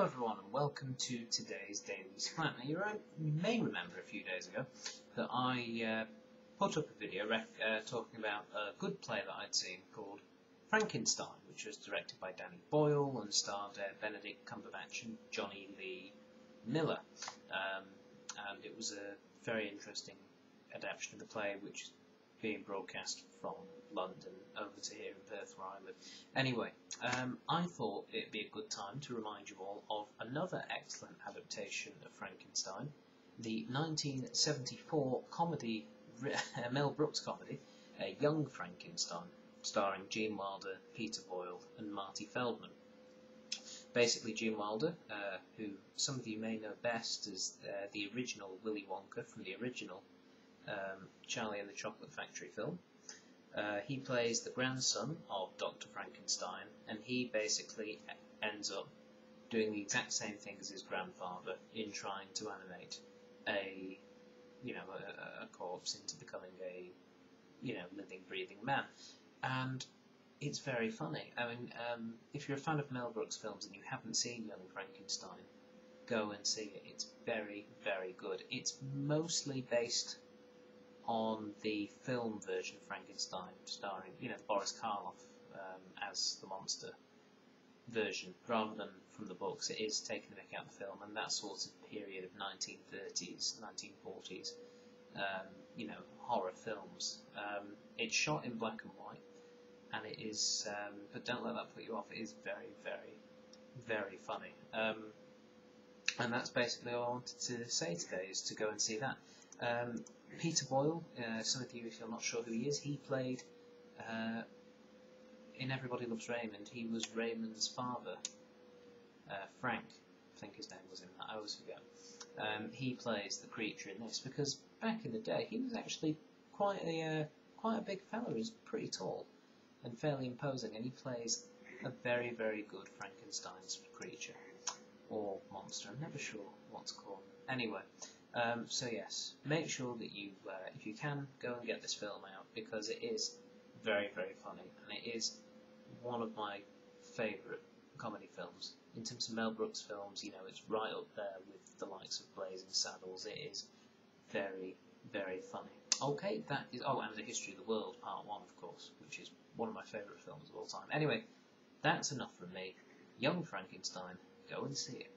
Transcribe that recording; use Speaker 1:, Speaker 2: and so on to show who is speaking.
Speaker 1: Hello everyone and welcome to today's Daily Splatt. Now you may remember a few days ago that I put up a video talking about a good play that I'd seen called Frankenstein, which was directed by Danny Boyle and starred Benedict Cumberbatch and Johnny Lee Miller. And it was a very interesting adaptation of the play, which is being broadcast from London over to here in Perth where I live. Anyway, I thought it'd be a good time to remind you all of another excellent adaptation of Frankenstein, the 1974 comedy, Mel Brooks comedy, Young Frankenstein, starring Gene Wilder, Peter Boyle and Marty Feldman. Basically, Gene Wilder, who some of you may know best as the original Willy Wonka from the original Charlie and the Chocolate Factory film. He plays the grandson of Dr. Frankenstein, and he basically ends up doing the exact same thing as his grandfather in trying to animate a corpse into becoming a living, breathing man. And it's very funny. I mean, if you're a fan of Mel Brooks films and you haven't seen Young Frankenstein, go and see it. It's very, very good. It's mostly based on the film version of Frankenstein, starring, Boris Karloff as the monster version, rather than from the books. It is taking the mick out of the film, and that sort of period of 1930s, 1940s, horror films. It's shot in black and white, and it is, but don't let that put you off, it is very, very, very funny. And that's basically all I wanted to say today, is to go and see that. Peter Boyle, some of you, if you're not sure who he is, he played in Everybody Loves Raymond. He was Raymond's father, Frank, I think his name was in that, I always forget. He plays the creature in this, because back in the day he was actually quite a big fella. He's pretty tall and fairly imposing, and he plays a very, very good Frankenstein's creature, or monster, I'm never sure what to call him. Anyway, so yes, make sure that you, if you can, go and get this film out, because it is very, very funny, and it is one of my favourite comedy films. In terms of Mel Brooks films, it's right up there with the likes of Blazing Saddles. It is very, very funny. Okay, that is, and The History of the World, Part 1, of course, which is one of my favourite films of all time. Anyway, that's enough from me. Young Frankenstein, go and see it.